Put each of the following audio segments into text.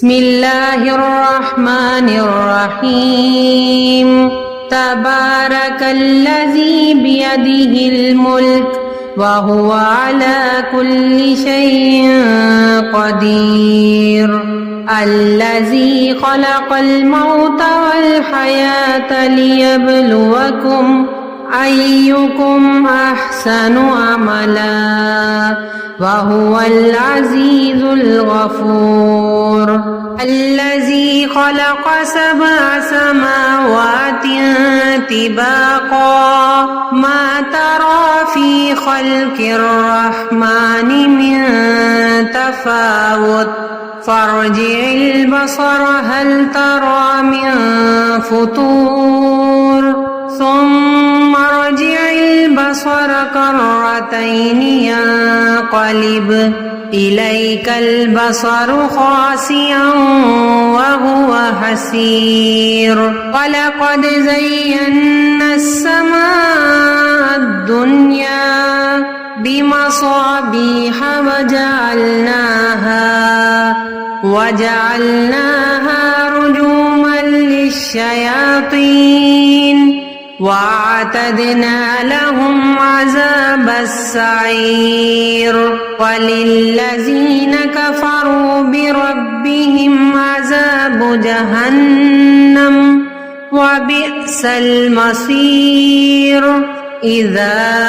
بسم الله الرحمن الرحيم تبارك الذي بيده الملك وهو على كل شيء قدير الذي خلق الموت والحياة ليبلوكم أيكم أحسن عملا وهو العزيز الغفور الذي خلق 7 سماوات طباقا ما ترى في خلق الرحمن من تفاوت فارجع البصر هل ترى من فطور ثم ارجع البصر كرتين ينقلب إليك البصر خاسئا وهو حسير ولقد زينا السماء الدنيا بمصابيح وجعلناها رجوما للشياطين وأعتدنا لهم عذاب السعير وللذين كفروا بربهم عذاب جهنم وبئس المصير إذا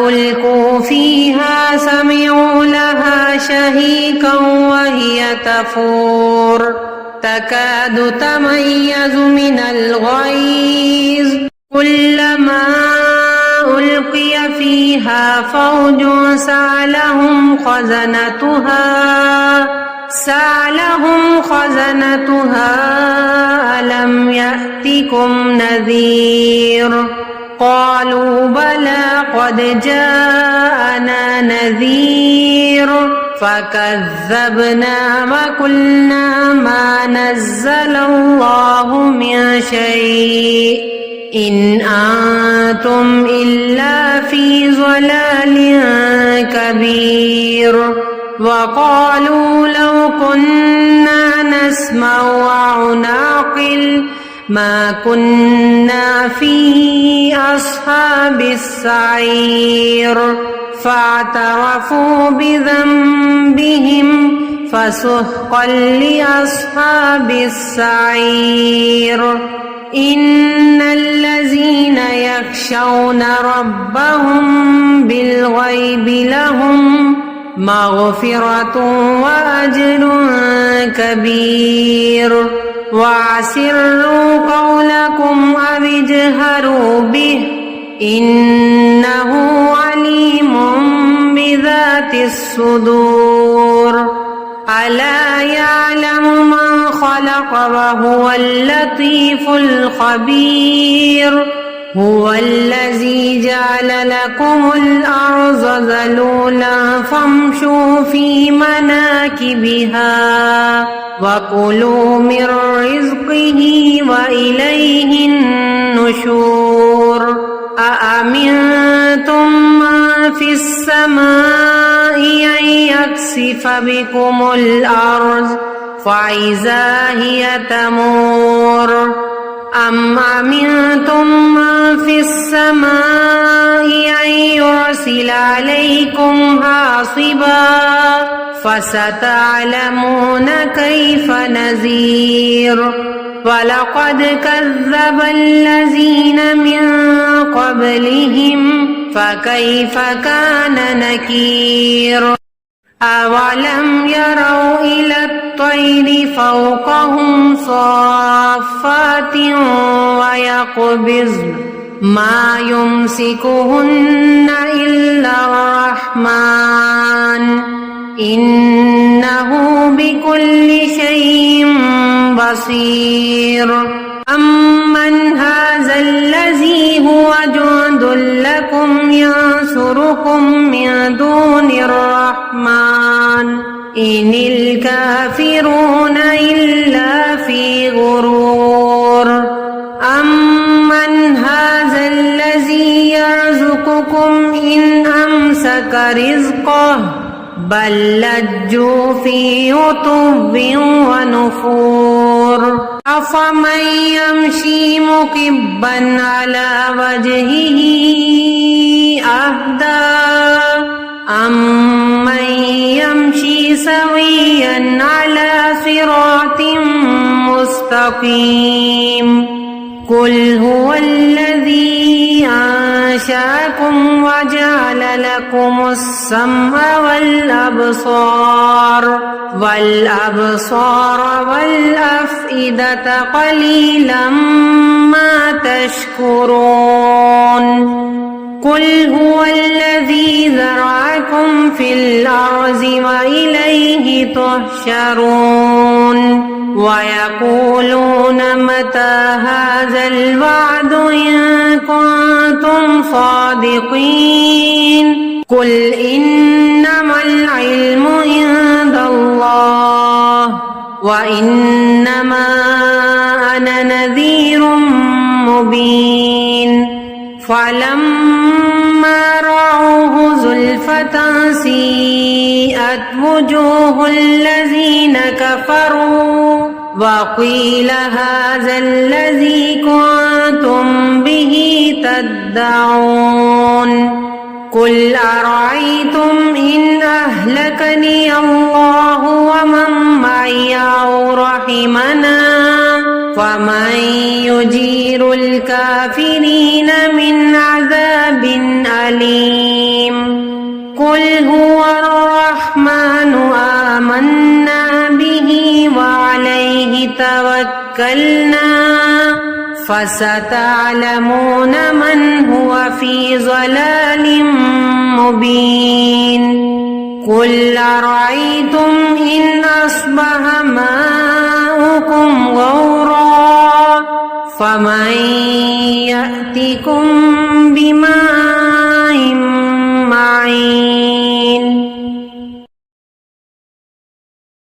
ألقوا فيها سمعوا لها شهيقا وهي تفور تكاد تميز من الغيظ كلما ألقي فيها فوج سألهم خزنتها ألم يأتكم نذير قالوا بلى قد جاءنا نذير فكذبنا وقلنا ما نزل الله من شيء إن أنتم إلا في ضلال كبير وقالوا لو كنا نسمع أو نعقل ما كنا في أصحاب السعير فاعترفوا بذنبهم فسحقا لأصحاب السعير إن الذين يخشون ربهم بالغيب لهم مغفرة وأجر كبير وأسروا قولكم أو اجهروا به إنه عليم بذات الصدور ألا يعلم من خلق وهو اللطيف الخبير هو الذي جعل لكم الأرض ذلولا فامشوا في مناكبها وكلوا من رزقه وإليه النشور أأمنتم من في السماء أن يكسف بكم الأرض فإذا هي تمور أم أمنتم من في السماء أن يرسل عليكم حاصبا فستعلمون كيف نذير ولقد كذب الذين من قبلهم فكيف كان نكير أولم يروا إلى الطير فوقهم صافات ويقبضن ما يمسكهن إلا الرحمن إنه بكل شيء بصير أمن هذا الذي هو جند لكم ينصركم من دون الرحمن إن الكافرون إلا في غرور أمن هذا الذي يرزقكم إن أمسك رزقه بل لجوا في عتب ونفور ونفور أفمن يمشي مكبا على وجهه أهدى أمن يمشي سويا على صراط مستقيم قل هو الذي أنشأكم وجعل لكم السمع والأبصار والأفئدة قليلا ما تشكرون قل هو الذي ذرأكم في الأرض وإليه تحشرون ويقولون متى هذا الوعد إن كنتم صادقين قل إنما العلم عند الله وإنما أنا نذير مبين فلما رأوه زلفة سيئت وجوه الذين كفروا وقيل هذا الذي كنتم به تدعون قل أرأيتم إن أهلكني الله ومن معي أو رحمنا فمن يجير الكافرين من عذاب أليم قل هو الرحمن آمنا به وعليه توكلنا فستعلمون من هو في ضلال مبين قل أرأيتم إن أصبح ماؤكم غورا فمن يأتكم بماء